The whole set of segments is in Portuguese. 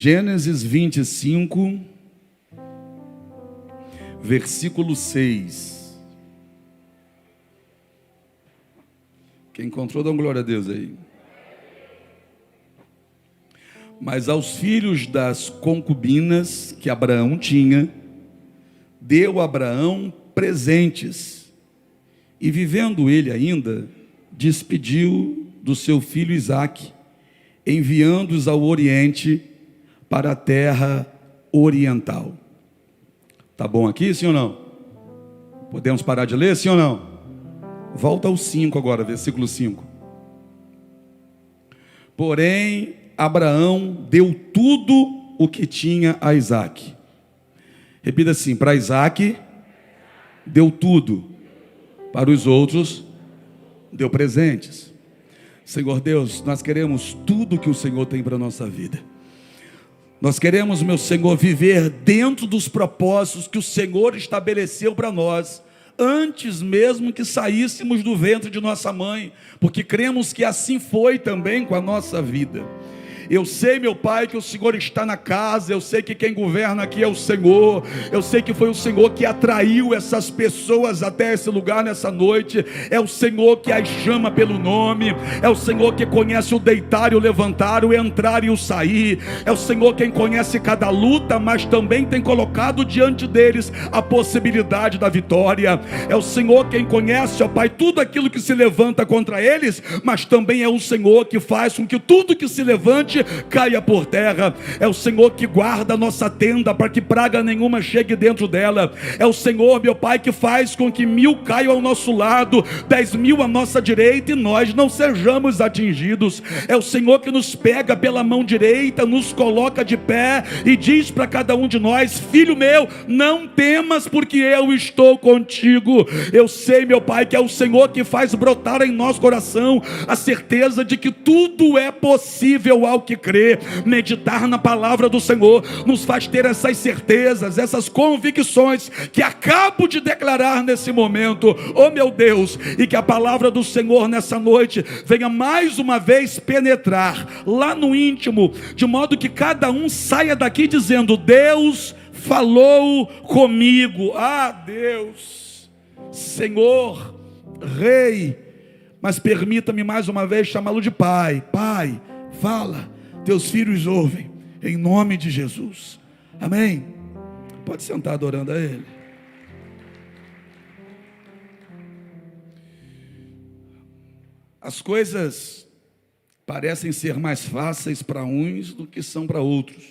Gênesis 25, versículo 6. Quem encontrou, dá uma glória a Deus aí. Mas aos filhos das concubinas que Abraão tinha, deu a Abraão presentes, e vivendo ele ainda, despediu do seu filho Isaque, enviando-os ao Oriente, para a terra oriental. Tá bom aqui, sim ou não? Podemos parar de ler, sim ou não? Volta ao 5 agora, versículo 5. Porém, Abraão deu tudo o que tinha a Isaque. Repita assim: para Isaque, deu tudo. Para os outros, deu presentes. Senhor Deus, nós queremos tudo que o Senhor tem para a nossa vida. Nós queremos, meu Senhor, viver dentro dos propósitos que o Senhor estabeleceu para nós, antes mesmo que saíssemos do ventre de nossa mãe, porque cremos que assim foi também com a nossa vida. Eu sei, meu Pai, que o Senhor está na casa, eu sei que quem governa aqui é o Senhor, eu sei que foi o Senhor que atraiu essas pessoas até esse lugar nessa noite, é o Senhor que as chama pelo nome, é o Senhor que conhece o deitar e o levantar, o entrar e o sair, é o Senhor quem conhece cada luta, mas também tem colocado diante deles a possibilidade da vitória, é o Senhor quem conhece, ó Pai, tudo aquilo que se levanta contra eles, mas também é o Senhor que faz com que tudo que se levante caia por terra. É o Senhor que guarda a nossa tenda para que praga nenhuma chegue dentro dela. É o Senhor, meu Pai, que faz com que 1000 caiam ao nosso lado, 10.000 à nossa direita, e nós não sejamos atingidos. É o Senhor que nos pega pela mão direita, nos coloca de pé e diz para cada um de nós: filho meu, não temas, porque eu estou contigo. Eu sei, meu Pai, que é o Senhor que faz brotar em nosso coração a certeza de que tudo é possível ao que crê. Meditar na palavra do Senhor nos faz ter essas certezas, essas convicções que acabo de declarar nesse momento, oh meu Deus, e que a palavra do Senhor nessa noite venha mais uma vez penetrar lá no íntimo, de modo que cada um saia daqui dizendo: Deus falou comigo. Ah, Deus, Senhor, Rei, mas permita-me mais uma vez chamá-lo de Pai. Pai, fala, teus filhos ouvem, em nome de Jesus, amém? Pode sentar adorando a Ele. As coisas parecem ser mais fáceis para uns do que são para outros.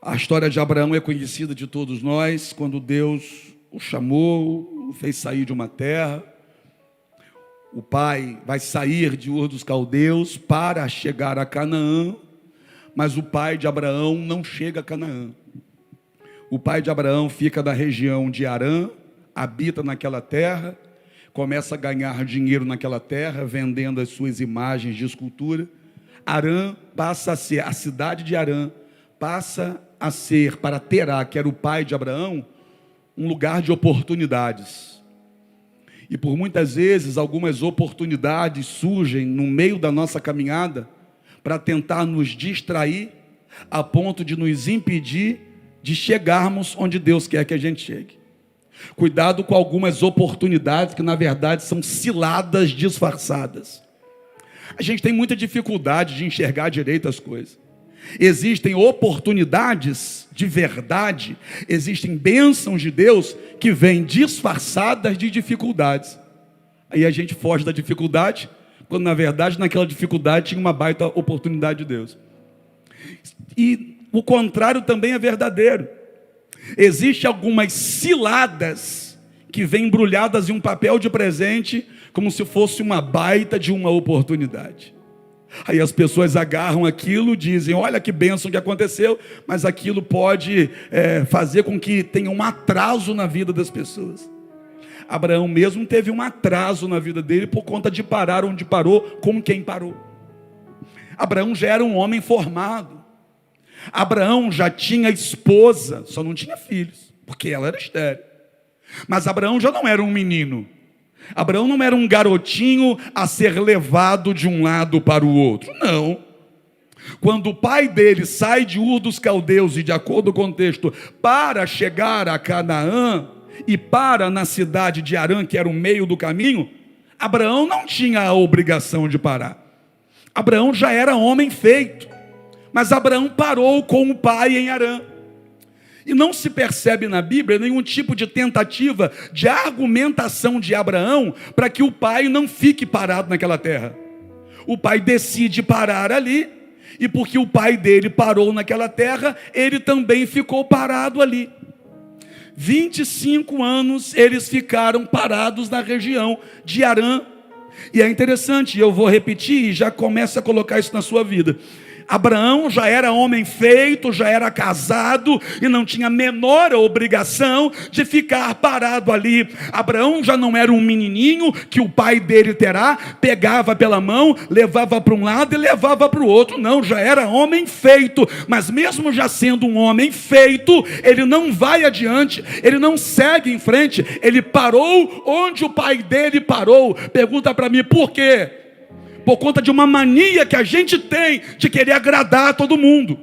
A história de Abraão é conhecida de todos nós, quando Deus o chamou, o fez sair de uma terra. O pai vai sair de Ur dos Caldeus para chegar a Canaã, mas o pai de Abraão não chega a Canaã. O pai de Abraão fica na região de Harã, habita naquela terra, começa a ganhar dinheiro naquela terra, vendendo as suas imagens de escultura. Harã passa a ser, a cidade de Harã passa a ser, para Terá, que era o pai de Abraão, um lugar de oportunidades. E por muitas vezes, algumas oportunidades surgem no meio da nossa caminhada para tentar nos distrair, a ponto de nos impedir de chegarmos onde Deus quer que a gente chegue. Cuidado com algumas oportunidades que na verdade são ciladas disfarçadas. A gente tem muita dificuldade de enxergar direito as coisas. Existem oportunidades de verdade, existem bênçãos de Deus que vêm disfarçadas de dificuldades. Aí a gente foge da dificuldade, quando na verdade naquela dificuldade tinha uma baita oportunidade de Deus. E o contrário também é verdadeiro. Existem algumas ciladas que vêm embrulhadas em um papel de presente, como se fosse uma baita de uma oportunidade. Aí as pessoas agarram aquilo, dizem: olha que bênção que aconteceu, mas aquilo pode fazer com que tenha um atraso na vida das pessoas. Abraão mesmo teve um atraso na vida dele por conta de parar onde parou, com quem parou. Abraão já era um homem formado. Abraão já tinha esposa, só não tinha filhos, porque ela era estéril. Mas Abraão já não era um menino. Abraão não era um garotinho a ser levado de um lado para o outro. Não. quando o pai dele sai de Ur dos Caldeus, e de acordo com o contexto, para chegar a Canaã, e para na cidade de Harã, que era o meio do caminho, Abraão não tinha a obrigação de parar. Abraão já era homem feito, mas Abraão parou com o pai em Harã. E não se percebe na Bíblia nenhum tipo de tentativa de argumentação de Abraão para que o pai não fique parado naquela terra. O pai decide parar ali, e porque o pai dele parou naquela terra, ele também ficou parado ali. 25 anos eles ficaram parados na região de Harã. E é interessante, eu vou repetir e já começa a colocar isso na sua vida. Abraão já era homem feito, já era casado e não tinha a menor obrigação de ficar parado ali. Abraão já não era um menininho que o pai dele terá, pegava pela mão, levava para um lado e levava para o outro. Não, já era homem feito, mas mesmo já sendo um homem feito, ele não vai adiante, ele não segue em frente, ele parou onde o pai dele parou. Pergunta para mim, por quê? Por conta de uma mania que a gente tem de querer agradar a todo mundo.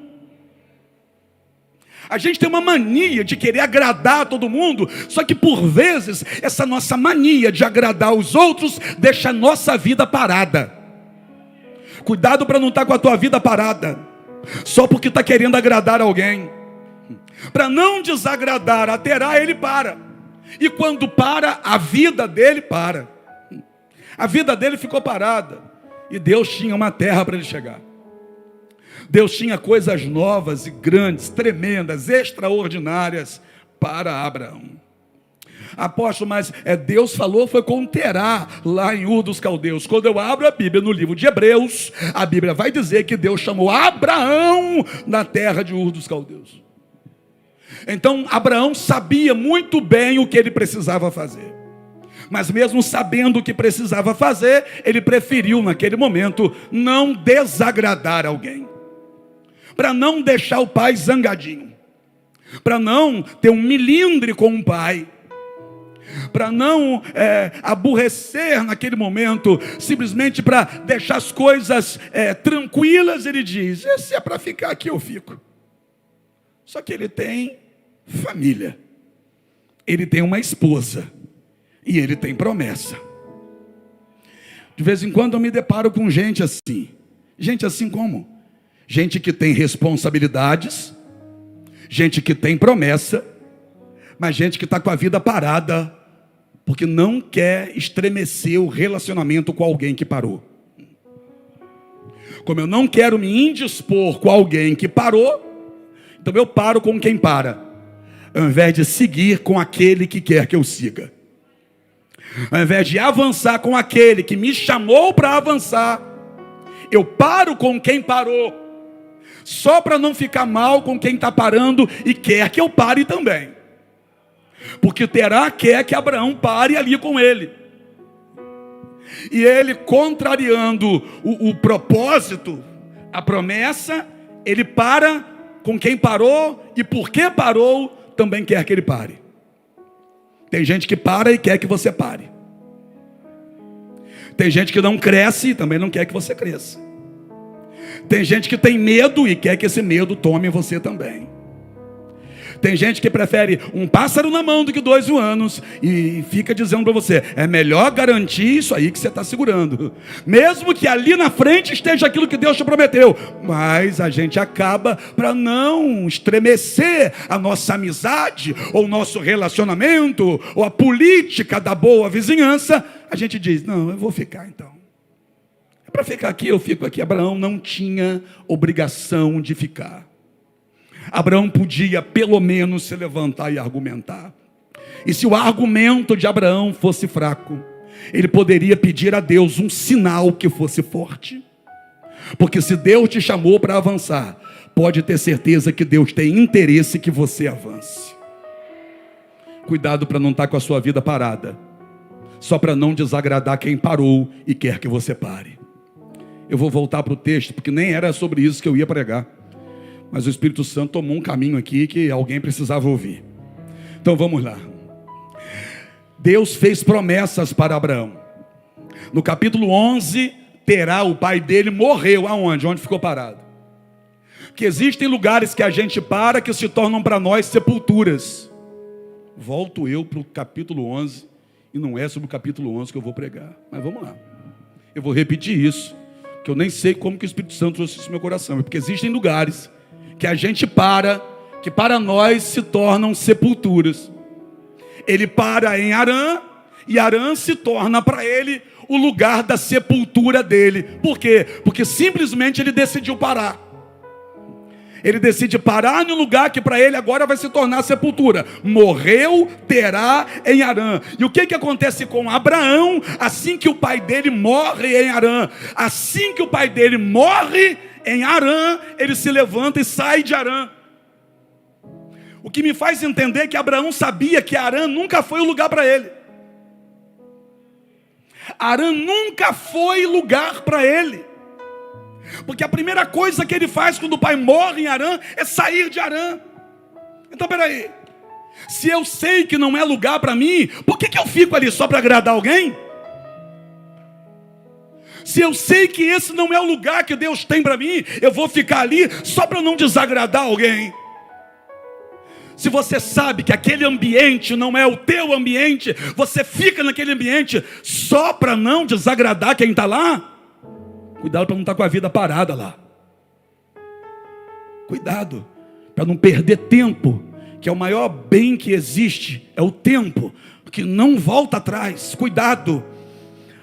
A gente tem uma mania de querer agradar a todo mundo, só que por vezes essa nossa mania de agradar os outros deixa a nossa vida parada. Cuidado para não estar com a tua vida parada, só porque está querendo agradar alguém. Para não desagradar a Terá, ele para. E quando para, a vida dele para. A vida dele ficou parada. E Deus tinha uma terra para ele chegar. Deus tinha coisas novas e grandes, tremendas, extraordinárias para Abraão. Apóstolo, mas Deus falou, foi com Terá, lá em Ur dos Caldeus. Quando eu abro a Bíblia no livro de Hebreus, a Bíblia vai dizer que Deus chamou Abraão na terra de Ur dos Caldeus. Então Abraão sabia muito bem o que ele precisava fazer. Mas mesmo sabendo o que precisava fazer, ele preferiu naquele momento não desagradar alguém. Para não deixar o pai zangadinho. Para não ter um milindre com o pai. Para não aborrecer naquele momento, simplesmente para deixar as coisas tranquilas, ele diz, se é para ficar aqui eu fico. Só que ele tem família. Ele tem uma esposa. E ele tem promessa. De vez em quando eu me deparo com gente assim. Gente assim como? Gente que tem responsabilidades, gente que tem promessa, mas gente que está com a vida parada, porque não quer estremecer o relacionamento com alguém que parou. Como eu não quero me indispor com alguém que parou, então eu paro com quem para, ao invés de seguir com aquele que quer que eu siga. Ao invés de avançar com aquele que me chamou para avançar, eu paro com quem parou, só para não ficar mal com quem está parando e quer que eu pare também. Porque Terá quer que Abraão pare ali com ele. E ele, contrariando o propósito, a promessa, ele para com quem parou, e porque parou, também quer que ele pare. Tem gente que para e quer que você pare. Tem gente que não cresce e também não quer que você cresça. Tem gente que tem medo e quer que esse medo tome você também. Tem gente que prefere um pássaro na mão do que 2 voando e fica dizendo para você, é melhor garantir isso aí que você está segurando, mesmo que ali na frente esteja aquilo que Deus te prometeu. Mas a gente acaba, para não estremecer a nossa amizade, ou o nosso relacionamento, ou a política da boa vizinhança, a gente diz, não, eu vou ficar então. É para ficar aqui, eu fico aqui. Abraão não tinha obrigação de ficar. Abraão podia pelo menos se levantar e argumentar. E se o argumento de Abraão fosse fraco, ele poderia pedir a Deus um sinal que fosse forte. Porque se Deus te chamou para avançar, pode ter certeza que Deus tem interesse que você avance. Cuidado para não estar com a sua vida parada, só para não desagradar quem parou e quer que você pare. Eu vou voltar para o texto, porque nem era sobre isso que eu ia pregar. Mas o Espírito Santo tomou um caminho aqui que alguém precisava ouvir. Então vamos lá. Deus fez promessas para Abraão. No capítulo 11, Terá, o pai dele, morreu. Aonde? Onde ficou parado? Que existem lugares que a gente para que se tornam para nós sepulturas. Volto eu para o capítulo 11, e não é sobre o capítulo 11 que eu vou pregar. Mas vamos lá. Eu vou repetir isso, que eu nem sei como que o Espírito Santo trouxe isso no meu coração. Porque existem lugares que a gente para, que para nós se tornam sepulturas. Ele para em Harã, e Harã se torna para ele o lugar da sepultura dele. Por quê? Porque simplesmente ele decidiu parar. Ele decide parar no lugar que para ele agora vai se tornar sepultura. Morreu Terá em Harã. E o que acontece com Abraão assim que o pai dele morre em Harã? Assim que o pai dele morre em Harã, ele se levanta e sai de Harã. O que me faz entender que Abraão sabia que Harã nunca foi o lugar para ele. Harã nunca foi lugar para ele. Porque a primeira coisa que ele faz quando o pai morre em Harã é sair de Harã. Então peraí, se eu sei que não é lugar para mim, por que eu fico ali só para agradar alguém? Se eu sei que esse não é o lugar que Deus tem para mim, eu vou ficar ali só para não desagradar alguém. Se você sabe que aquele ambiente não é o teu ambiente, você fica naquele ambiente só para não desagradar quem está lá? Cuidado para não estar com a vida parada lá. Cuidado para não perder tempo, que é o maior bem que existe, é o tempo, que não volta atrás. Cuidado.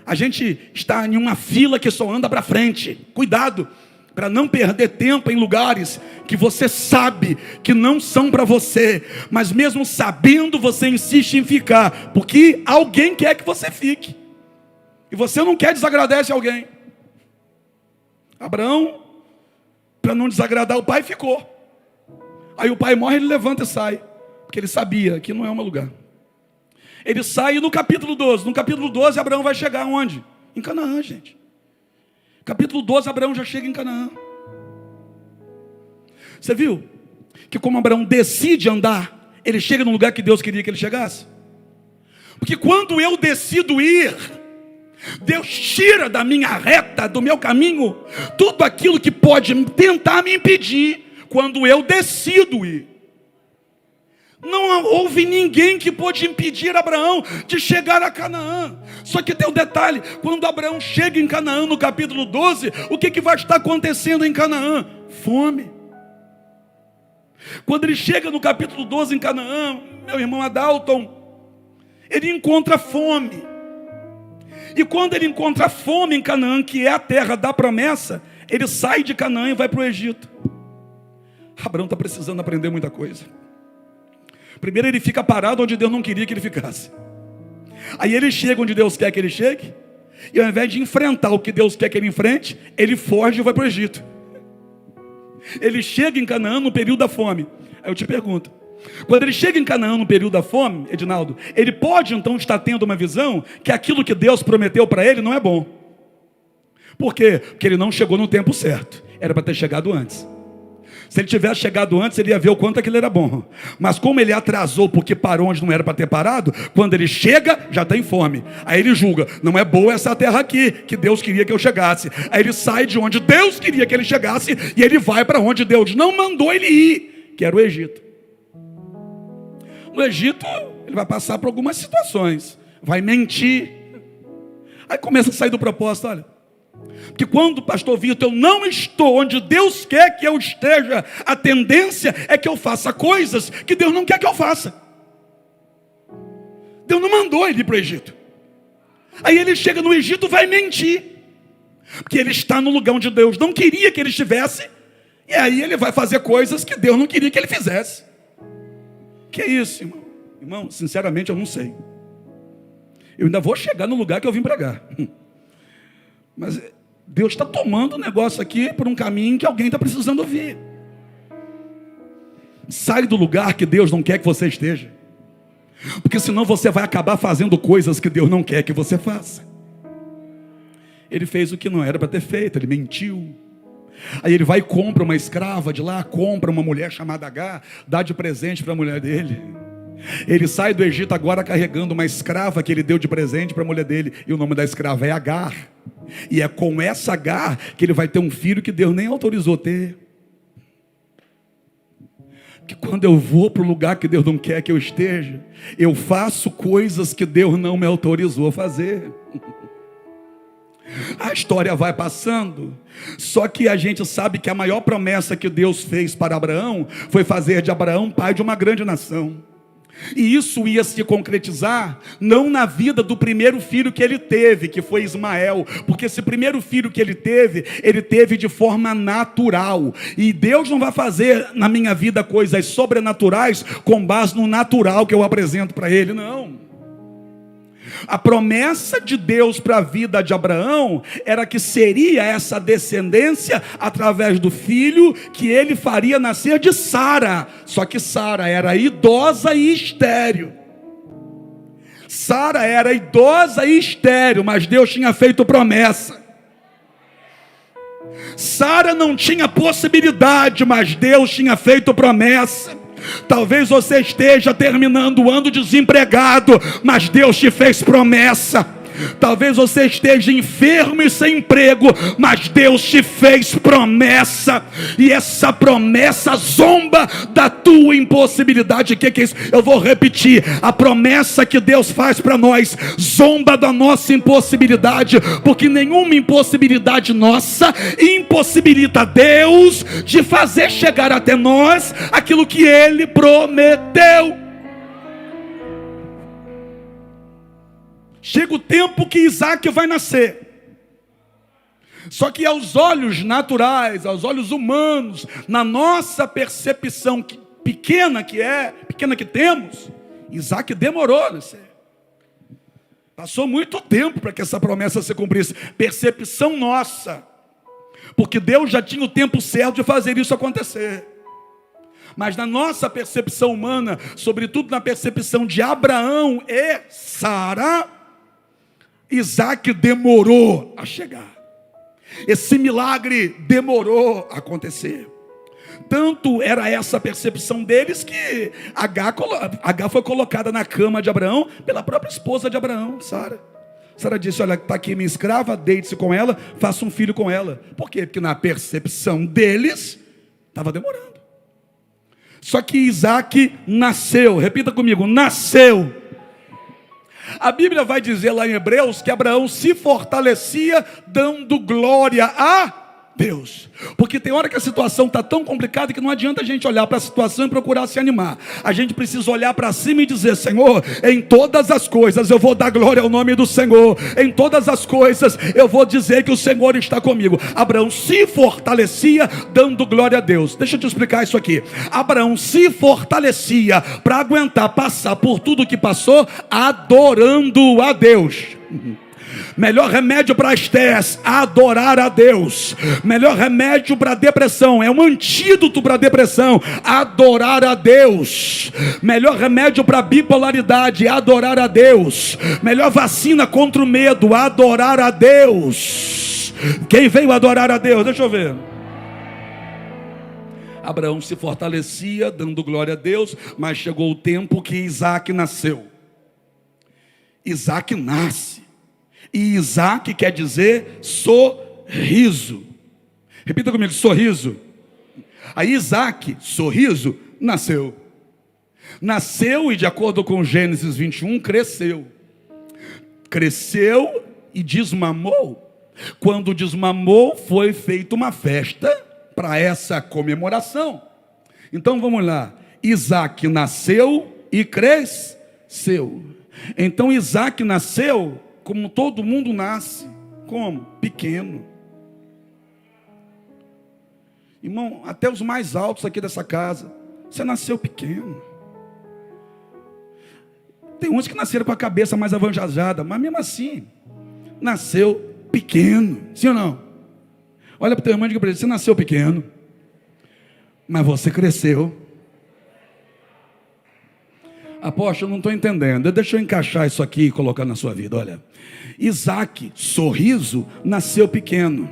A gente está em uma fila que só anda para frente. Cuidado para não perder tempo em lugares que você sabe que não são para você, mas mesmo sabendo, você insiste em ficar, porque alguém quer que você fique, e você não quer desagradar esse alguém. Abraão, para não desagradar o pai, ficou. Aí o pai morre, ele levanta e sai, porque ele sabia que não é um lugar. Ele sai no capítulo 12. No capítulo 12, Abraão vai chegar onde? Em Canaã, gente. Capítulo 12, Abraão já chega em Canaã. Você viu que como Abraão decide andar, ele chega no lugar que Deus queria que ele chegasse? Porque quando eu decido ir, Deus tira da minha reta, do meu caminho, tudo aquilo que pode tentar me impedir, quando eu decido ir. Não houve ninguém que pôde impedir Abraão de chegar a Canaã. Só que tem um detalhe, quando Abraão chega em Canaã no capítulo 12, o que vai estar acontecendo em Canaã? Fome. Quando ele chega no capítulo 12 em Canaã, meu irmão Adalton, ele encontra fome. E quando ele encontra fome em Canaã, que é a terra da promessa, ele sai de Canaã e vai para o Egito. Abraão está precisando aprender muita coisa. Primeiro ele fica parado onde Deus não queria que ele ficasse. Aí ele chega onde Deus quer que ele chegue, e ao invés de enfrentar o que Deus quer que ele enfrente, ele foge e vai para o Egito. Ele chega em Canaã no período da fome. Aí eu te pergunto, quando ele chega em Canaã no período da fome, Edinaldo, ele pode então estar tendo uma visão que aquilo que Deus prometeu para ele não é bom. Por quê? Porque ele não chegou no tempo certo. Era para ter chegado antes. Se ele tivesse chegado antes, ele ia ver o quanto aquilo era bom. Mas como ele atrasou porque parou onde não era para ter parado, quando ele chega, já tem fome. Aí ele julga, não é boa essa terra aqui, que Deus queria que eu chegasse. Aí ele sai de onde Deus queria que ele chegasse, e ele vai para onde Deus não mandou ele ir, que era o Egito. No Egito, ele vai passar por algumas situações, vai mentir. Aí começa a sair do propósito, olha. Porque quando o pastor Vitor, eu não estou onde Deus quer que eu esteja, a tendência é que eu faça coisas que Deus não quer que eu faça. Deus não mandou ele ir para o Egito. Aí ele chega no Egito e vai mentir, porque ele está no lugar onde Deus não queria que ele estivesse, e aí ele vai fazer coisas que Deus não queria que ele fizesse. Que é isso, irmão? Irmão, sinceramente eu não sei. Eu ainda vou chegar no lugar que eu vim pregar. Mas Deus está tomando o negócio aqui por um caminho que alguém está precisando ouvir. Sai do lugar que Deus não quer que você esteja. Porque senão você vai acabar fazendo coisas que Deus não quer que você faça. Ele fez o que não era para ter feito, ele mentiu. Aí ele vai e compra uma escrava de lá, compra uma mulher chamada Agar, dá de presente para a mulher dele. Ele sai do Egito agora carregando uma escrava que ele deu de presente para a mulher dele. E o nome da escrava é Agar. E é com essa Agar que ele vai ter um filho que Deus nem autorizou ter. que quando eu vou para o lugar que Deus não quer que eu esteja, eu faço coisas que Deus não me autorizou a fazer. A história vai passando, só que a gente sabe que a maior promessa que Deus fez para Abraão foi fazer de Abraão pai de uma grande nação. E isso ia se concretizar não na vida do primeiro filho que ele teve, que foi Ismael, porque esse primeiro filho que ele teve de forma natural. E Deus não vai fazer na minha vida coisas sobrenaturais com base no natural que eu apresento para ele, não. A promessa de Deus para a vida de Abraão era que seria essa descendência através do filho que ele faria nascer de Sara. Só que Sara era idosa e estéril. Sara era idosa e estéril, mas Deus tinha feito promessa. Sara não tinha possibilidade, mas Deus tinha feito promessa. Talvez você esteja terminando o ano desempregado, mas Deus te fez promessa. Talvez você esteja enfermo e sem emprego, mas Deus te fez promessa. E essa promessa zomba da tua impossibilidade. O que é isso? Eu vou repetir. A promessa que Deus faz para nós zomba da nossa impossibilidade, porque nenhuma impossibilidade nossa impossibilita Deus de fazer chegar até nós aquilo que Ele prometeu. Chega o tempo que Isaac vai nascer. Só que aos olhos naturais, aos olhos humanos, na nossa percepção pequena que temos, Isaac demorou a nascer. Passou muito tempo para que essa promessa se cumprisse. Percepção nossa. Porque Deus já tinha o tempo certo de fazer isso acontecer. Mas na nossa percepção humana, sobretudo na percepção de Abraão e Sara, Isaac demorou a chegar. Esse milagre demorou a acontecer. Tanto era essa percepção deles que Agar foi colocada na cama de Abraão pela própria esposa de Abraão, Sara. Sara disse: olha, está aqui minha escrava, deite-se com ela, faça um filho com ela. Por quê? Porque na percepção deles estava demorando. Só que Isaac nasceu, repita comigo, nasceu. A Bíblia vai dizer lá em Hebreus que Abraão se fortalecia dando glória a Deus. Porque tem hora que a situação está tão complicada que não adianta a gente olhar para a situação e procurar se animar. A gente precisa olhar para cima e dizer: Senhor, em todas as coisas eu vou dar glória ao nome do Senhor. Em todas as coisas eu vou dizer que o Senhor está comigo. Abraão se fortalecia dando glória a Deus. Deixa eu te explicar isso aqui. Abraão se fortalecia para aguentar passar por tudo que passou, adorando a Deus. Melhor remédio para estresse, adorar a Deus. Melhor remédio para depressão, é um antídoto para depressão, adorar a Deus. Melhor remédio para bipolaridade, adorar a Deus. Melhor vacina contra o medo, adorar a Deus. Quem veio adorar a Deus? Deixa eu ver. Abraão se fortalecia dando glória a Deus, mas chegou o tempo que Isaac nasceu. Isaac nasce. E Isaac quer dizer sorriso. Repita comigo, sorriso. Aí Isaac, sorriso, nasceu. Nasceu e, de acordo com Gênesis 21, cresceu. Cresceu e desmamou. Quando desmamou, foi feita uma festa para essa comemoração. Então vamos lá. Isaac nasceu e cresceu. Então Isaac nasceu como todo mundo nasce. Como? Pequeno. Irmão, até os mais altos aqui dessa casa, você nasceu pequeno. Tem uns que nasceram com a cabeça mais avantajada, mas mesmo assim, nasceu pequeno. Sim ou não? Olha para o teu irmão e diga para ele: você nasceu pequeno, mas você cresceu. Apóstolo, eu não estou entendendo. Deixa eu encaixar isso aqui e colocar na sua vida. Olha, Isaac, sorriso, nasceu pequeno.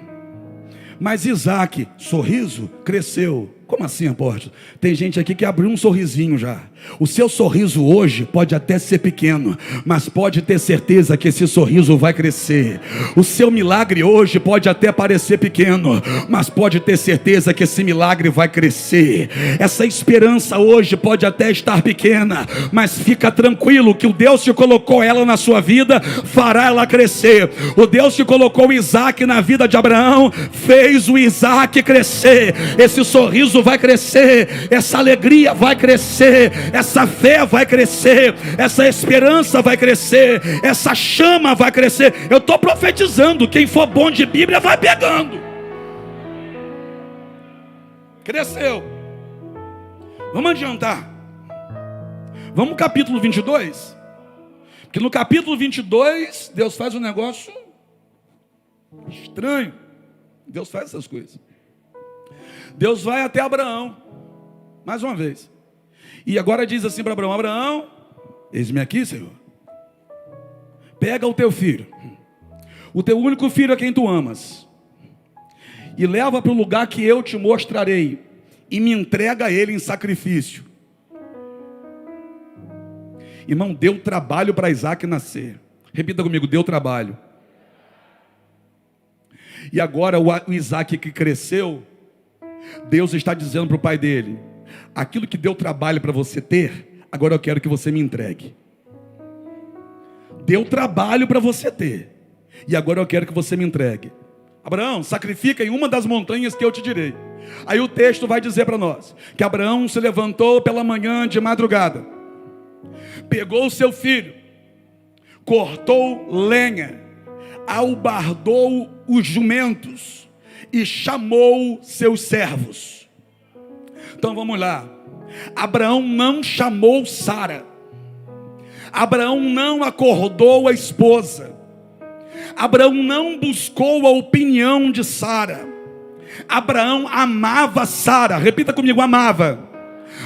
Mas Isaac, sorriso, cresceu. Como assim, apóstolo? Tem gente aqui que abriu um sorrisinho já. O seu sorriso hoje pode até ser pequeno, mas pode ter certeza que esse sorriso vai crescer. O seu milagre hoje pode até parecer pequeno, mas pode ter certeza que esse milagre vai crescer. Essa esperança hoje pode até estar pequena, mas fica tranquilo que o Deus que colocou ela na sua vida fará ela crescer. O Deus que colocou Isaac na vida de Abraão fez o Isaac crescer. Esse sorriso vai crescer, essa alegria vai crescer, essa fé vai crescer, essa esperança vai crescer, essa chama vai crescer. Eu estou profetizando, quem for bom de Bíblia vai pegando. Cresceu. Vamos adiantar. Vamos no capítulo 22. Porque no capítulo 22, Deus faz um negócio estranho. Deus faz essas coisas. Deus vai até Abraão, mais uma vez. E agora diz assim para Abraão: Abraão, eis-me aqui, Senhor. Pega o teu filho, o teu único filho a quem tu amas, e leva para o lugar que eu te mostrarei, e me entrega a ele em sacrifício. Irmão, deu trabalho para Isaac nascer. Repita comigo: deu trabalho. E agora o Isaac que cresceu, Deus está dizendo para o pai dele: aquilo que deu trabalho para você ter, agora eu quero que você me entregue. Deu trabalho para você ter, e agora eu quero que você me entregue. Abraão, sacrifica em uma das montanhas que eu te direi. Aí o texto vai dizer para nós que Abraão se levantou pela manhã de madrugada, pegou o seu filho, cortou lenha, albardou os jumentos e chamou seus servos. Então vamos lá. Abraão não chamou Sara. Abraão não acordou a esposa. Abraão não buscou a opinião de Sara. Abraão amava Sara. Repita comigo: amava.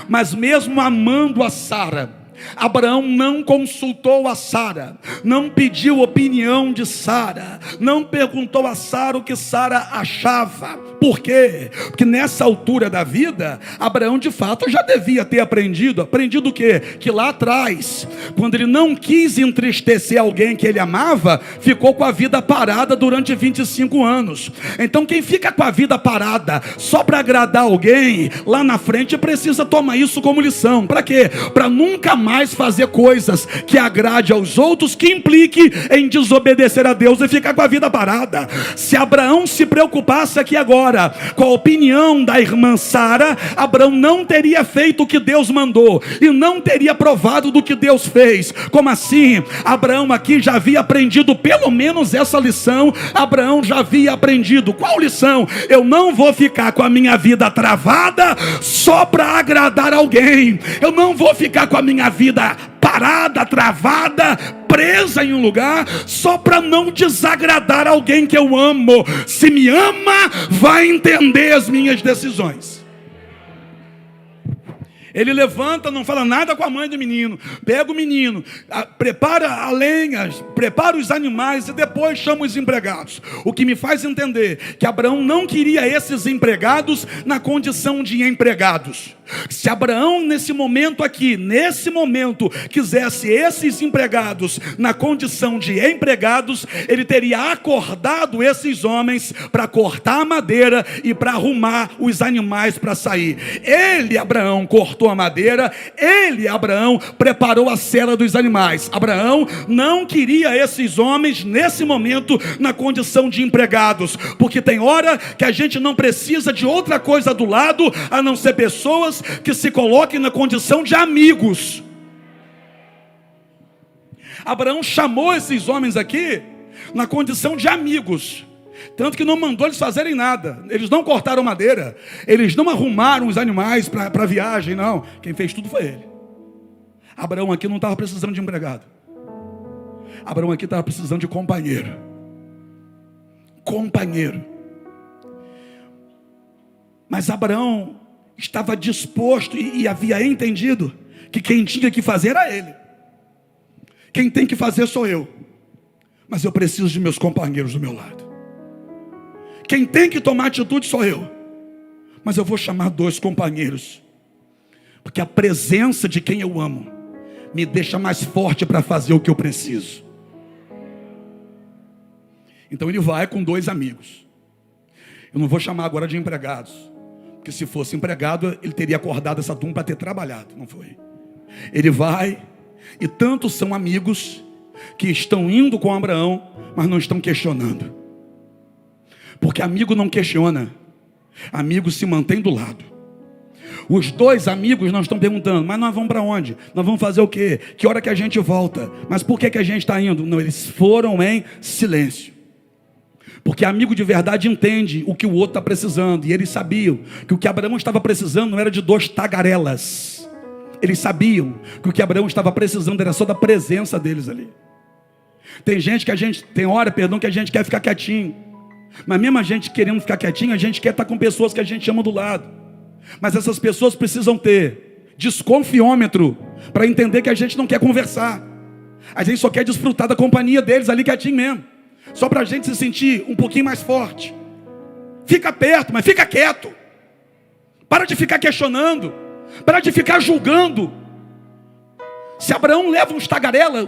Mas mesmo amando a Sara, Abraão não consultou a Sara, não pediu opinião de Sara, não perguntou a Sara o que Sara achava. Por quê? Porque nessa altura da vida, Abraão de fato já devia ter aprendido o quê? Que lá atrás, quando ele não quis entristecer alguém que ele amava, ficou com a vida parada durante 25 anos. Então quem fica com a vida parada só para agradar alguém, lá na frente precisa tomar isso como lição. Para quê? Para nunca mais fazer coisas que agrade aos outros, que implique em desobedecer a Deus e ficar com a vida parada. Se Abraão se preocupasse aqui agora com a opinião da irmã Sara, Abraão não teria feito o que Deus mandou e não teria provado do que Deus fez. Como assim? Abraão aqui já havia aprendido pelo menos essa lição. Abraão já havia aprendido. Qual lição? Eu não vou ficar com a minha vida travada só para agradar alguém. Eu não vou ficar com a minha vida parada, travada, presa em um lugar, só para não desagradar alguém que eu amo. Se me ama, vai entender as minhas decisões. Ele levanta, não fala nada com a mãe do menino, pega o menino, prepara a lenha, prepara os animais e depois chama os empregados. O que me faz entender que Abraão não queria esses empregados na condição de empregados. Se Abraão nesse momento, quisesse esses empregados na condição de empregados, ele teria acordado esses homens para cortar a madeira e para arrumar os animais para sair. Ele, Abraão, cortou a madeira, ele, Abraão, preparou a cela dos animais. Abraão não queria esses homens nesse momento na condição de empregados, porque tem hora que a gente não precisa de outra coisa do lado a não ser pessoas que se coloquem na condição de amigos. Abraão chamou esses homens aqui na condição de amigos, tanto que não mandou eles fazerem nada. Eles não cortaram madeira, eles não arrumaram os animais para a viagem, não. Quem fez tudo foi ele. Abraão aqui não estava precisando de empregado. Abraão aqui estava precisando de companheiro. Mas Abraão estava disposto e havia entendido que quem tinha que fazer era ele. Quem tem que fazer sou eu. Mas eu preciso de meus companheiros do meu lado. Quem tem que tomar atitude sou eu. mas eu vou chamar 2 companheiros, porque a presença de quem eu amo me deixa mais forte para fazer o que eu preciso. Então ele vai com 2 amigos. Eu não vou chamar agora de empregados, porque se fosse empregado, ele teria acordado essa turma para ter trabalhado. Não foi. Ele vai, e tantos são amigos que estão indo com Abraão, mas não estão questionando. Porque amigo não questiona, amigo se mantém do lado. Os 2 amigos não estão perguntando, mas nós vamos para onde? Nós vamos fazer o quê? Que hora que a gente volta? Mas por que a gente está indo? Não, eles foram em silêncio. Porque amigo de verdade entende o que o outro está precisando. E eles sabiam que o que Abraão estava precisando não era de 2 tagarelas. Eles sabiam que o que Abraão estava precisando era só da presença deles ali. Tem hora que a gente quer ficar quietinho. Mas mesmo a gente querendo ficar quietinho, a gente quer estar com pessoas que a gente ama do lado. Mas essas pessoas precisam ter desconfiômetro para entender que a gente não quer conversar. A gente só quer desfrutar da companhia deles ali quietinho mesmo. Só para a gente se sentir um pouquinho mais forte. Fica perto, mas fica quieto. Para de ficar questionando. Para de ficar julgando. Se Abraão leva os tagarela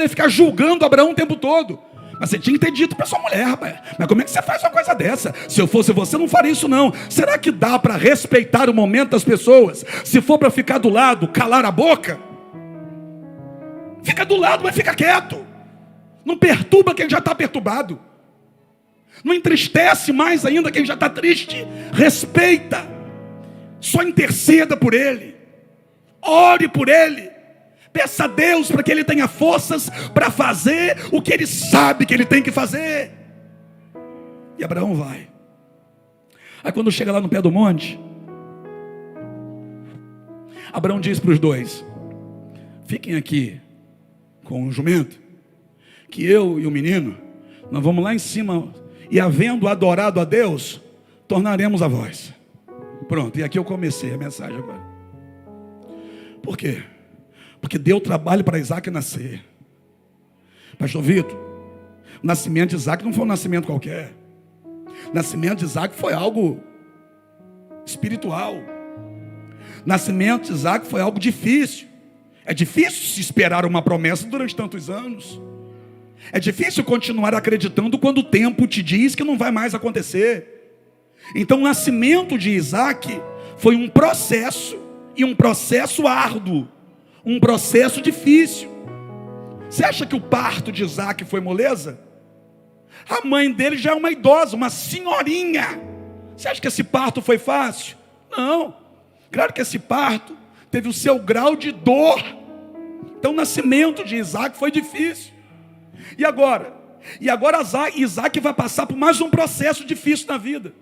ia ficar julgando Abraão o tempo todo. Mas você tinha que ter dito para sua mulher, rapaz. Mas como é que você faz uma coisa dessa? Se eu fosse você, não faria isso não. Será que dá para respeitar o momento das pessoas? Se for para ficar do lado, calar a boca? Fica do lado, mas fica quieto. Não perturba quem já está perturbado. Não entristece mais ainda quem já está triste. Respeita. Só interceda por ele. Ore por ele. Peça a Deus para que ele tenha forças para fazer o que ele sabe que ele tem que fazer. E Abraão vai. Aí quando chega lá no pé do monte, Abraão diz para os 2: fiquem aqui com o jumento, que eu e o menino, nós vamos lá em cima, e havendo adorado a Deus, tornaremos a voz. Pronto, e aqui eu comecei a mensagem agora. Por quê? Porque deu trabalho para Isaac nascer. Pastor Vitor, o nascimento de Isaac não foi um nascimento qualquer. O nascimento de Isaac foi algo espiritual. O nascimento de Isaac foi algo difícil. É difícil se esperar uma promessa durante tantos anos. É difícil continuar acreditando quando o tempo te diz que não vai mais acontecer. Então o nascimento de Isaac foi um processo, e um processo árduo, um processo difícil. Você acha que o parto de Isaac foi moleza? A mãe dele já é uma idosa, uma senhorinha. Você acha que esse parto foi fácil? Não. Claro que esse parto teve o seu grau de dor. Então o nascimento de Isaac foi difícil. E agora Isaac vai passar por mais um processo difícil na vida.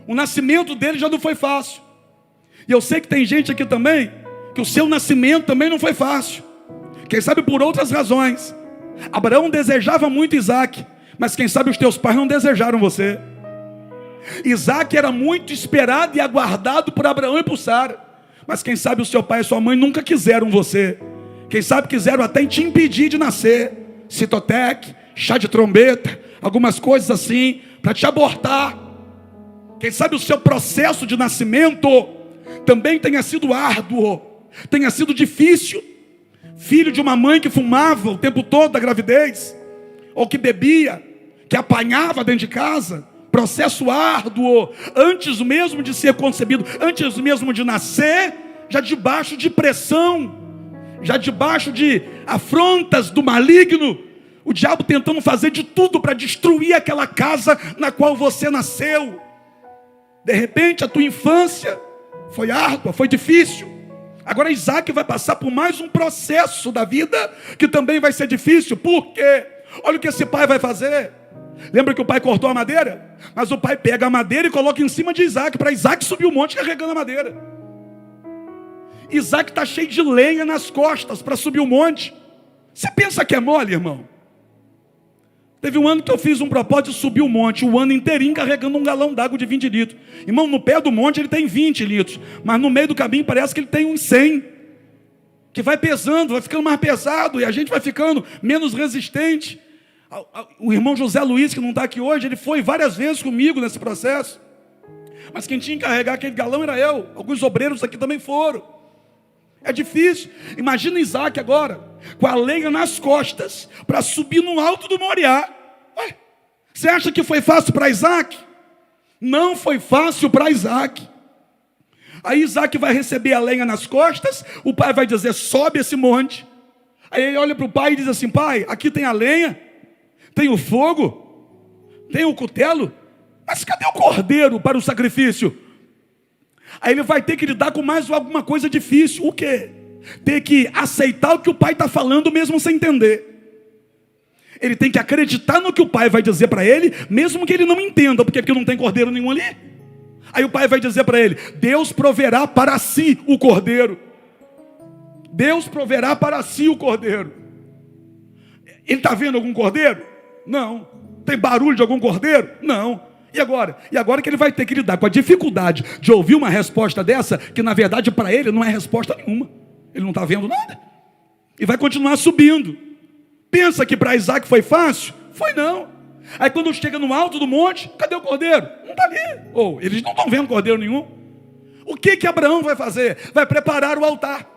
O nascimento dele já não foi fácil. E eu sei que tem gente aqui também que o seu nascimento também não foi fácil. Quem sabe por outras razões. Abraão desejava muito Isaac, mas quem sabe os teus pais não desejaram você. Isaac era muito esperado e aguardado por Abraão e por Sara, mas quem sabe o seu pai e sua mãe nunca quiseram você. Quem sabe quiseram até te impedir de nascer. Citotec, chá de trombeta, algumas coisas assim, para te abortar. Quem sabe o seu processo de nascimento também tenha sido árduo, tenha sido difícil. Filho de uma mãe que fumava o tempo todo da gravidez, ou que bebia, que apanhava dentro de casa. Processo árduo, antes mesmo de ser concebido, antes mesmo de nascer, já debaixo de pressão, já debaixo de afrontas do maligno, o diabo tentando fazer de tudo para destruir aquela casa na qual você nasceu. De repente a tua infância foi árdua, foi difícil. Agora Isaac vai passar por mais um processo da vida que também vai ser difícil. Por quê? Olha o que esse pai vai fazer. Lembra que o pai cortou a madeira? Mas o pai pega a madeira e coloca em cima de Isaac, para Isaac subir o monte carregando a madeira. Isaac está cheio de lenha nas costas para subir o monte. Você pensa que é mole, irmão? Teve um ano que eu fiz um propósito de subir o monte, o ano inteirinho carregando um galão d'água de 20 litros. Irmão, no pé do monte ele tem 20 litros, mas no meio do caminho parece que ele tem uns 100. Que vai pesando, vai ficando mais pesado, e a gente vai ficando menos resistente. O irmão José Luiz, que não está aqui hoje, ele foi várias vezes comigo nesse processo. Mas quem tinha que carregar aquele galão era eu. Alguns obreiros aqui também foram. É difícil. Imagina Isaac agora, com a lenha nas costas, para subir no alto do Moriá. Ué, você acha que foi fácil para Isaac? Não foi fácil para Isaac. Aí Isaac vai receber a lenha nas costas, o pai vai dizer, sobe esse monte. Aí ele olha para o pai e diz assim, pai, aqui tem a lenha, tem o fogo, tem o cutelo, mas cadê o cordeiro para o sacrifício? Aí ele vai ter que lidar com mais alguma coisa difícil. O quê? Ter que aceitar o que o pai está falando mesmo sem entender. Ele tem que acreditar no que o pai vai dizer para ele, mesmo que ele não entenda, porque não tem cordeiro nenhum ali. Aí o pai vai dizer para ele, Deus proverá para si o cordeiro. Deus proverá para si o cordeiro. Ele está vendo algum cordeiro? Não. Tem barulho de algum cordeiro? Não. E agora? E agora que ele vai ter que lidar com a dificuldade de ouvir uma resposta dessa, que na verdade para ele não é resposta nenhuma. Ele não está vendo nada. E vai continuar subindo. Pensa que para Isaac foi fácil? Foi não. Aí quando chega no alto do monte, cadê o cordeiro? Não está ali. Ou eles não estão vendo cordeiro nenhum. O que Abraão vai fazer? Vai preparar o altar.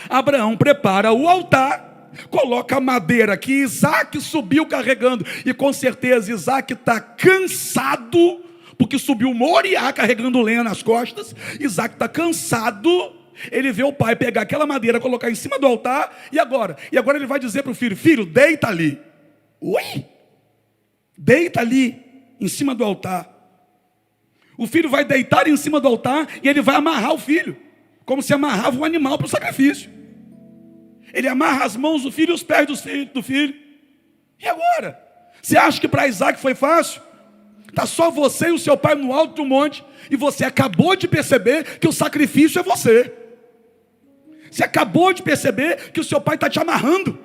Abraão prepara o altar, coloca a madeira que Isaac subiu carregando. E com certeza Isaac está cansado, porque subiu Moriá carregando lenha nas costas. Isaac está cansado. Ele vê o pai pegar aquela madeira, colocar em cima do altar. E agora? E agora ele vai dizer para o filho, filho, deita ali. Oi? Deita ali, em cima do altar. O filho vai deitar em cima do altar e ele vai amarrar o filho, como se amarrava um animal para o sacrifício. Ele amarra as mãos do filho e os pés do filho. E agora? Você acha que para Isaac foi fácil? Está só você e o seu pai no alto do monte, e você acabou de perceber que o sacrifício é você. Você acabou de perceber que o seu pai está te amarrando.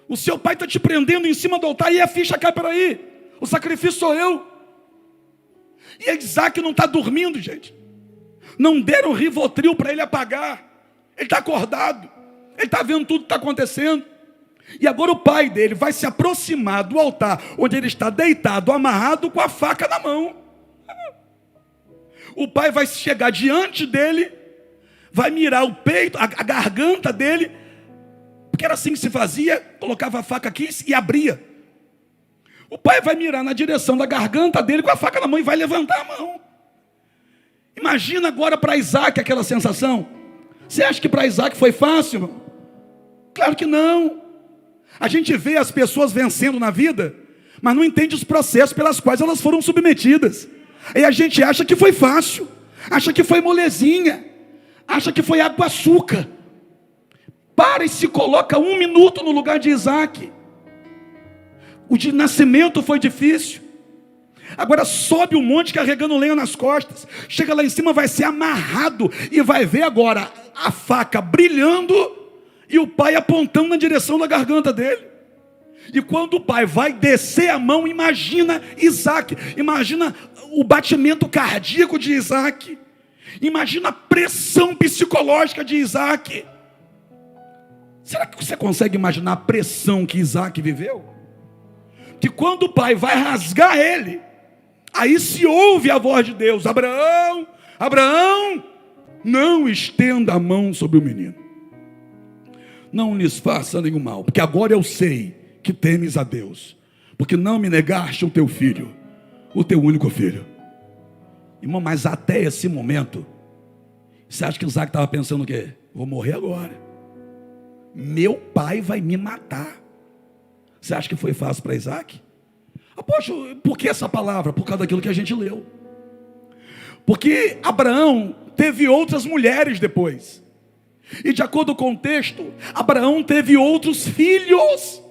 O seu pai está te prendendo em cima do altar e a ficha cai para aí. O sacrifício sou eu. E Isaac não está dormindo, gente. Não deram Rivotril para ele apagar. Ele está acordado. Ele está vendo tudo que está acontecendo. E agora o pai dele vai se aproximar do altar, onde ele está deitado, amarrado, com a faca na mão. O pai vai chegar diante dele, vai mirar o peito, a garganta dele, porque era assim que se fazia, colocava a faca aqui e abria. O pai vai mirar na direção da garganta dele com a faca na mão e vai levantar a mão. Imagina agora para Isaac aquela sensação. Você acha que para Isaac foi fácil? Claro que não. A gente vê as pessoas vencendo na vida, mas não entende os processos pelas quais elas foram submetidas. E a gente acha que foi fácil, acha que foi molezinha, acha que foi água açúcar. Para e se coloca 1 minuto no lugar de Isaac. O de nascimento foi difícil. Agora sobe um monte carregando lenha nas costas. Chega lá em cima, vai ser amarrado. E vai ver agora a faca brilhando e o pai apontando na direção da garganta dele. E quando o pai vai descer a mão, imagina Isaac. Imagina o batimento cardíaco de Isaac. Imagina a pressão psicológica de Isaac. Será que você consegue imaginar a pressão que Isaac viveu? Que quando o pai vai rasgar ele, aí se ouve a voz de Deus: Abraão, Abraão, não estenda a mão sobre o menino. Não lhes faça nenhum mal, porque agora eu sei que temes a Deus, porque não me negaste o teu filho, o teu único filho. Irmão, mas até esse momento, você acha que Isaac estava pensando o quê? Vou morrer agora. Meu pai vai me matar. Você acha que foi fácil para Isaac? Poxa, por que essa palavra? Por causa daquilo que a gente leu. Porque Abraão teve outras mulheres depois. E de acordo com o texto, Abraão teve outros filhos.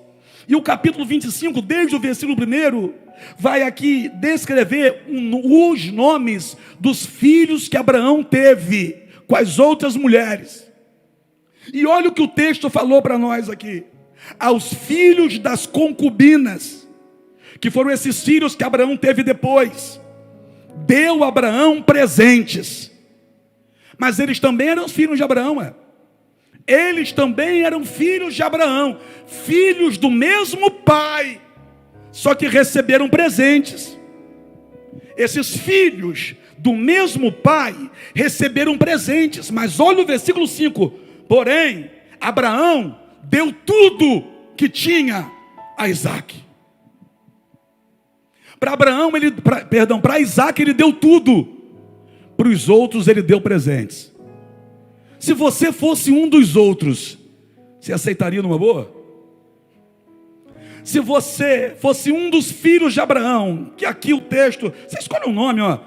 E o capítulo 25, desde o versículo 1, vai aqui descrever os nomes dos filhos que Abraão teve com as outras mulheres. E olha o que o texto falou para nós aqui. Aos filhos das concubinas, que foram esses filhos que Abraão teve depois, deu a Abraão presentes. Mas eles também eram filhos de Abraão. Eles também eram filhos de Abraão, filhos do mesmo pai, só que receberam presentes. Esses filhos do mesmo pai receberam presentes. Mas olha o versículo 5. Porém, Abraão deu tudo que tinha a Isaque. Para Isaque ele deu tudo. Para os outros ele deu presentes. Se você fosse um dos outros, você aceitaria numa boa? Se você fosse um dos filhos de Abraão, que aqui o texto, você escolhe um nome, ó.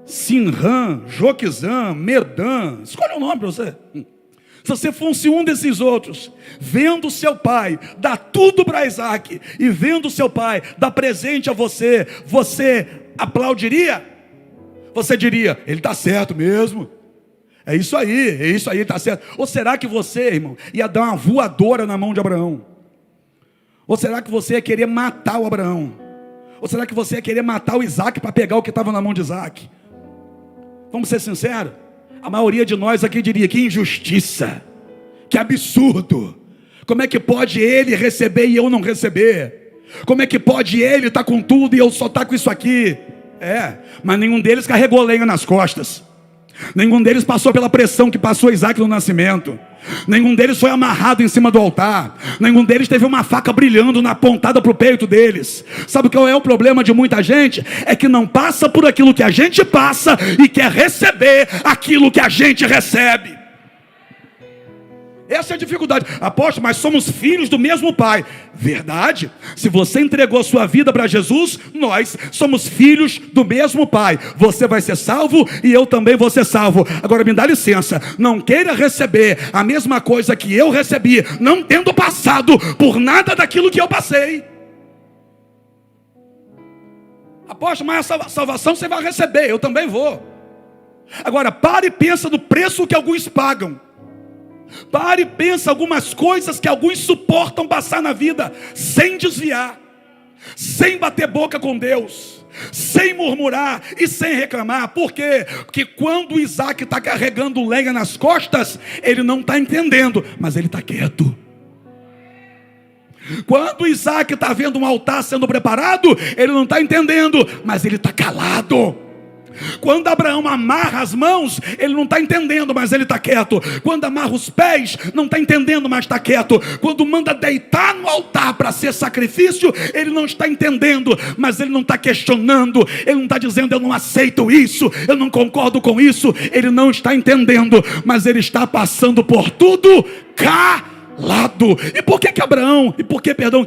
Sinram, Joquizam, Medan, escolhe um nome para você. Se você fosse um desses outros, vendo seu pai dar tudo para Isaque, e vendo seu pai dar presente a você, você aplaudiria? Você diria, ele está certo mesmo. É isso aí, está certo. Ou será que você, irmão, ia dar uma voadora na mão de Abraão? Ou será que você ia querer matar o Abraão? Ou será que você ia querer matar o Isaque para pegar o que estava na mão de Isaque? Vamos ser sinceros? A maioria de nós aqui diria, que injustiça, que absurdo. Como é que pode ele receber e eu não receber? Como é que pode ele estar com tudo e eu só estar com isso aqui? Mas nenhum deles carregou lenha nas costas. Nenhum deles passou pela pressão que passou Isaque no nascimento. Nenhum deles foi amarrado em cima do altar. Nenhum deles teve uma faca brilhando na pontada para o peito deles. Sabe qual é o problema de muita gente? É que não passa por aquilo que a gente passa e quer receber aquilo que a gente recebe. Essa é a dificuldade. Apóstolo, mas somos filhos do mesmo pai. Verdade. Se você entregou sua vida para Jesus, nós somos filhos do mesmo pai. Você vai ser salvo e eu também vou ser salvo. Agora me dá licença, não queira receber a mesma coisa que eu recebi, não tendo passado por nada daquilo que eu passei. Apóstolo, mas a salvação você vai receber, eu também vou. Agora pare e pensa no preço que alguns pagam. Pare e pensa algumas coisas que alguns suportam passar na vida sem desviar, sem bater boca com Deus, sem murmurar e sem reclamar. Por quê? Porque quando Isaque está carregando lenha nas costas, ele não está entendendo, mas ele está quieto. Quando Isaque está vendo um altar sendo preparado, ele não está entendendo, mas ele está calado. Quando Abraão amarra as mãos, ele não está entendendo, mas ele está quieto. Quando amarra os pés, não está entendendo, mas está quieto. Quando manda deitar no altar para ser sacrifício, ele não está entendendo, mas ele não está questionando. Ele não está dizendo, eu não aceito isso, eu não concordo com isso. Ele não está entendendo, mas ele está passando por tudo calado. E por que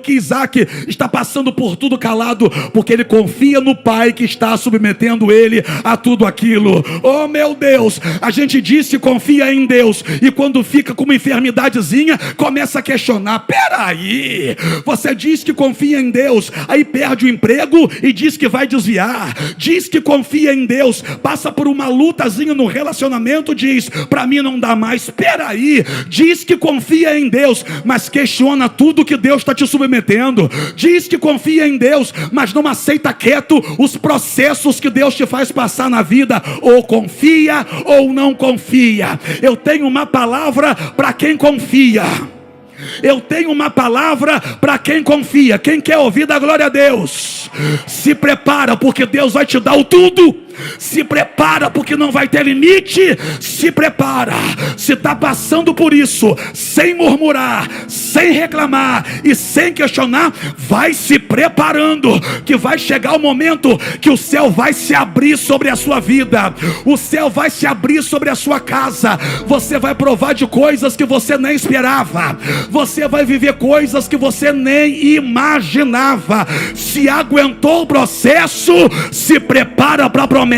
que Isaque está passando por tudo calado? Porque ele confia no pai que está submetendo ele a tudo aquilo. Oh meu Deus, a gente diz que confia em Deus, e quando fica com uma enfermidadezinha, começa a questionar. Peraí, você diz que confia em Deus, aí perde o emprego e diz que vai desviar. Diz que confia em Deus, passa por uma lutazinha no relacionamento, diz, para mim não dá mais. Peraí, diz que confia em Deus, mas questiona tudo que Deus está te submetendo. Diz que confia em Deus, mas não aceita quieto os processos que Deus te faz passar na vida. Ou confia ou não confia. Eu tenho uma palavra para quem confia. Eu tenho uma palavra para quem confia. Quem quer ouvir, da glória a Deus. Se prepara, porque Deus vai te dar o tudo. Se prepara, porque não vai ter limite. Se prepara. Se está passando por isso, sem murmurar, sem reclamar e sem questionar, vai se preparando, que vai chegar o momento que o céu vai se abrir sobre a sua vida. O céu vai se abrir sobre a sua casa. Você vai provar de coisas que você nem esperava. Você vai viver coisas que você nem imaginava. Se aguentou o processo, se prepara para a promessa.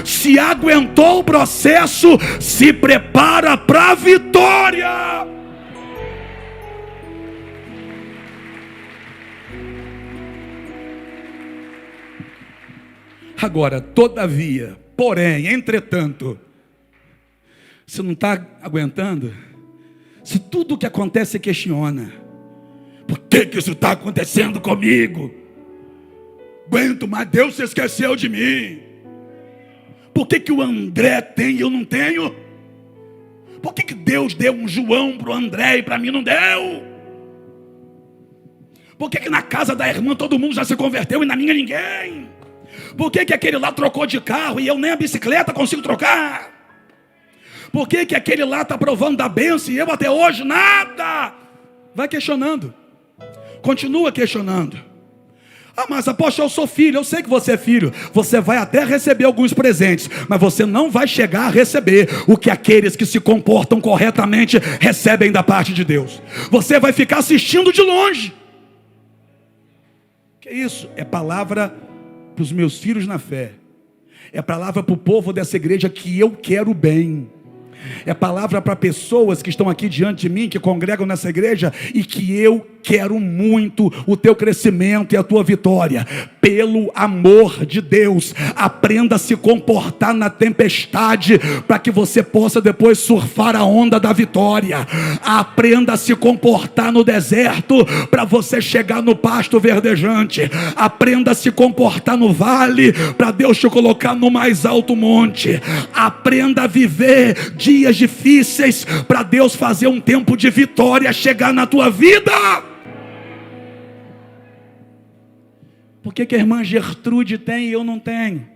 Se aguentou o processo, se prepara para a vitória. Agora, todavia, porém, entretanto, se não está aguentando, se tudo que acontece você questiona, por que isso está acontecendo comigo? Aguento, mas Deus se esqueceu de mim. Por que o André tem e eu não tenho? Por que Deus deu um João para o André e para mim não deu? Por que na casa da irmã todo mundo já se converteu e na minha ninguém? Por que aquele lá trocou de carro e eu nem a bicicleta consigo trocar? Por que aquele lá está provando da bênção e eu até hoje nada? Vai questionando. Continua questionando. Ah, mas apóstolo, eu sou filho. Eu sei que você é filho. Você vai até receber alguns presentes, mas você não vai chegar a receber o que aqueles que se comportam corretamente recebem da parte de Deus. Você vai ficar assistindo de longe. Que isso? É palavra para os meus filhos na fé. É palavra para o povo dessa igreja que eu quero bem. É palavra para pessoas que estão aqui diante de mim, que congregam nessa igreja, e que eu quero muito o teu crescimento e a tua vitória. Pelo amor de Deus, aprenda a se comportar na tempestade, para que você possa depois surfar a onda da vitória. Aprenda a se comportar no deserto, para você chegar no pasto verdejante. Aprenda a se comportar no vale, para Deus te colocar no mais alto monte. Aprenda a viver dias difíceis, para Deus fazer um tempo de vitória chegar na tua vida. Por que a irmã Gertrude tem e eu não tenho?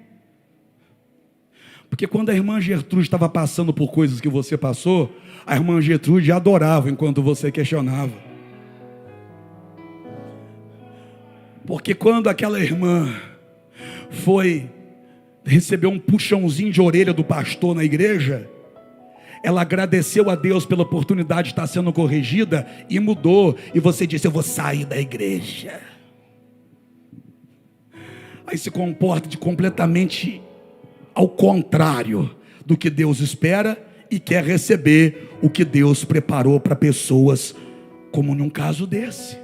Porque quando a irmã Gertrude estava passando por coisas que você passou, a irmã Gertrude adorava enquanto você questionava. Porque quando aquela irmã recebeu um puxãozinho de orelha do pastor na igreja, ela agradeceu a Deus pela oportunidade de estar sendo corrigida e mudou. E você disse: eu vou sair da igreja. Aí se comporta de completamente ao contrário do que Deus espera e quer receber o que Deus preparou para pessoas, como num caso desse.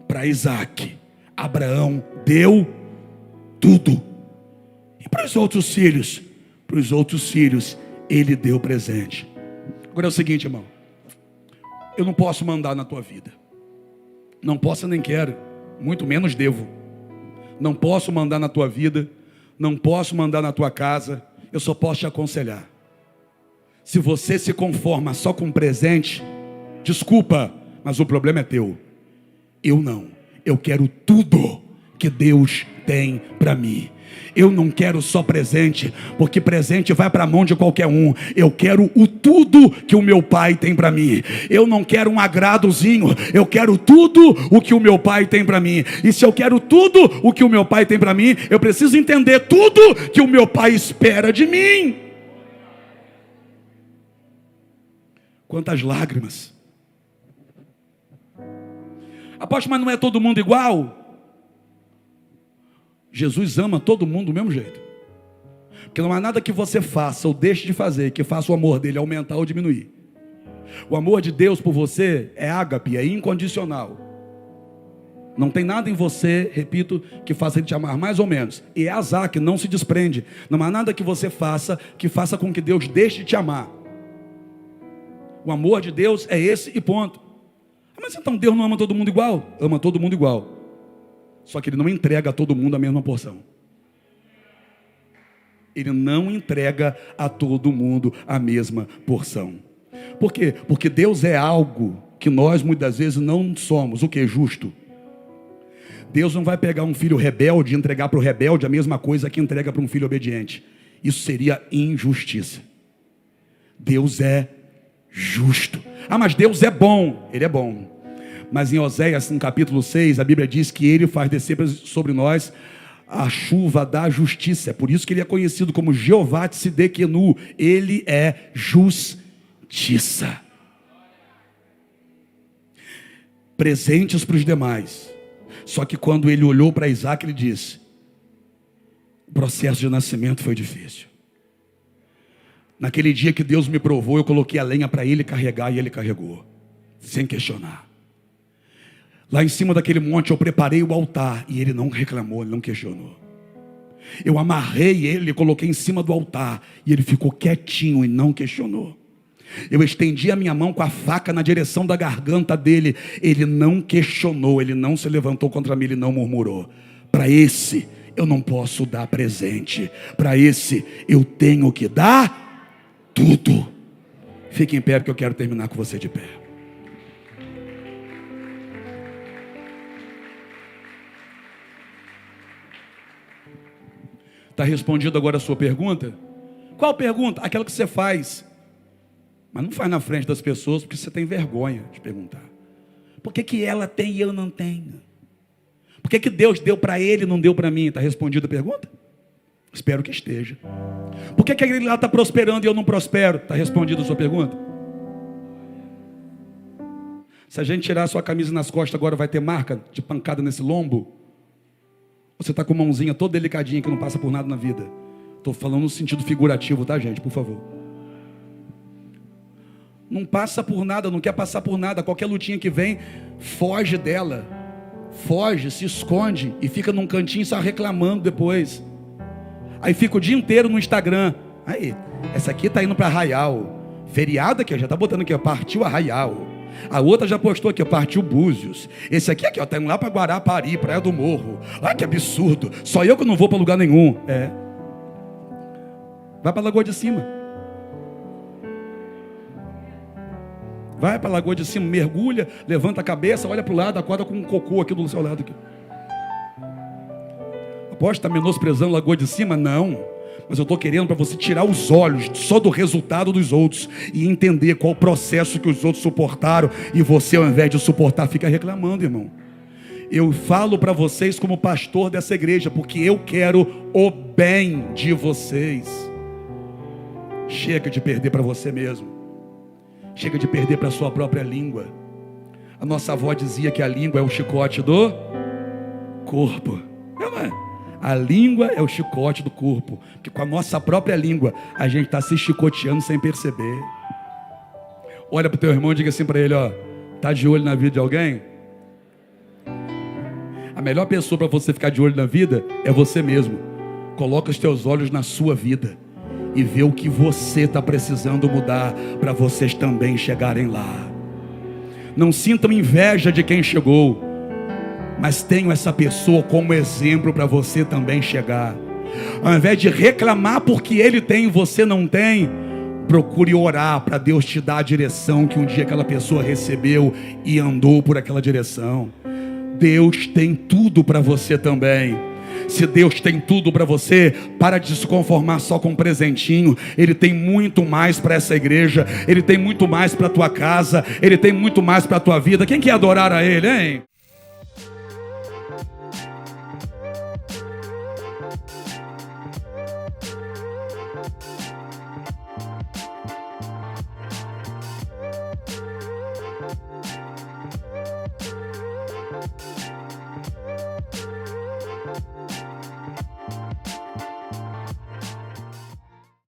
Para Isaac, Abraão deu tudo. E para os outros filhos? Para os outros filhos, ele deu presente. Agora é o seguinte, irmão. Eu não posso mandar na tua vida. Não posso nem quero. Muito menos devo. Não posso mandar na tua vida. Não posso mandar na tua casa. Eu só posso te aconselhar. Se você se conforma só com presente, desculpa, mas o problema é teu. Eu não. Eu quero tudo que Deus tem para mim. Eu não quero só presente, porque presente vai para a mão de qualquer um. Eu quero o tudo que o meu pai tem para mim. Eu não quero um agradozinho, eu quero tudo o que o meu pai tem para mim. E se eu quero tudo o que o meu pai tem para mim, eu preciso entender tudo que o meu pai espera de mim. Quantas lágrimas. Apóstolo, mas não é todo mundo igual? Jesus ama todo mundo do mesmo jeito. Porque não há nada que você faça ou deixe de fazer que faça o amor dele aumentar ou diminuir. O amor de Deus por você é ágape, é incondicional. Não tem nada em você, repito, que faça ele te amar mais ou menos. E é azar que não se desprende. Não há nada que você faça que faça com que Deus deixe de te amar. O amor de Deus é esse e ponto. Mas então Deus não ama todo mundo igual? Ama todo mundo igual. Só que ele não entrega a todo mundo a mesma porção. Ele não entrega a todo mundo a mesma porção. Por quê? Porque Deus é algo que nós muitas vezes não somos. O que é justo? Deus não vai pegar um filho rebelde e entregar para o rebelde a mesma coisa que entrega para um filho obediente. Isso seria injustiça. Deus é justo. Ah, mas Deus é bom. Ele é bom. Mas em Oséias, no capítulo 6, a Bíblia diz que ele faz descer sobre nós a chuva da justiça. É por isso que ele é conhecido como Jeová Tsidekenu. Ele é justiça. Presentes para os demais. Só que quando ele olhou para Isaac, ele disse: o processo de nascimento foi difícil. Naquele dia que Deus me provou, eu coloquei a lenha para ele carregar e ele carregou, sem questionar. Lá em cima daquele monte eu preparei o altar e ele não reclamou, ele não questionou. Eu amarrei ele, coloquei em cima do altar e ele ficou quietinho e não questionou. Eu estendi a minha mão com a faca na direção da garganta dele, ele não questionou, ele não se levantou contra mim, ele não murmurou. Para esse eu não posso dar presente, para esse eu tenho que dar tudo. Fique em pé porque eu quero terminar com você de pé. Está respondido agora a sua pergunta? Qual pergunta? Aquela que você faz, mas não faz na frente das pessoas, porque você tem vergonha de perguntar. Por que ela tem e eu não tenho? Por que Deus deu para ele e não deu para mim? Está respondida a pergunta? Espero que esteja. Por que ele lá está prosperando e eu não prospero? Está respondida a sua pergunta? Se a gente tirar a sua camisa nas costas agora, vai ter marca de pancada nesse lombo? Você está com a mãozinha toda delicadinha que não passa por nada na vida? Estou falando no sentido figurativo, tá, gente? Por favor. Não passa por nada, não quer passar por nada. Qualquer lutinha que vem, foge dela. Foge, se esconde e fica num cantinho só reclamando depois. Aí fica o dia inteiro no Instagram. Aí, essa aqui está indo para Arraial. Feriado aqui, já está botando aqui, ó, partiu Arraial. A outra já postou aqui, ó, partiu Búzios. Esse aqui, ó, tá indo lá para Guarapari, Praia do Morro. Ah, que absurdo. Só eu que não vou para lugar nenhum. É. Vai para a Lagoa de Cima. Vai para a Lagoa de Cima, mergulha, levanta a cabeça, olha para o lado, acorda com um cocô aqui do seu lado. Aqui. Aposto que está menosprezando a Lagoa de Cima? Não. Mas eu estou querendo para você tirar os olhos só do resultado dos outros e entender qual o processo que os outros suportaram e você, ao invés de suportar, fica reclamando, irmão. Eu falo para vocês como pastor dessa igreja, porque eu quero o bem de vocês. Chega de perder para você mesmo. Chega de perder para a sua própria língua. A nossa avó dizia que a língua é o chicote do corpo. Não é? A língua é o chicote do corpo. Porque com a nossa própria língua, a gente está se chicoteando sem perceber. Olha para o teu irmão e diga assim para ele, ó, tá de olho na vida de alguém? A melhor pessoa para você ficar de olho na vida é você mesmo. Coloca os teus olhos na sua vida e vê o que você está precisando mudar para vocês também chegarem lá. Não sintam inveja de quem chegou, mas tenham essa pessoa como exemplo para você também chegar. Ao invés de reclamar porque ele tem e você não tem, procure orar para Deus te dar a direção que um dia aquela pessoa recebeu e andou por aquela direção. Deus tem tudo para você também. Se Deus tem tudo para você, para de se conformar só com um presentinho. Ele tem muito mais para essa igreja. Ele tem muito mais para a tua casa. Ele tem muito mais para a tua vida. Quem quer adorar a Ele, hein?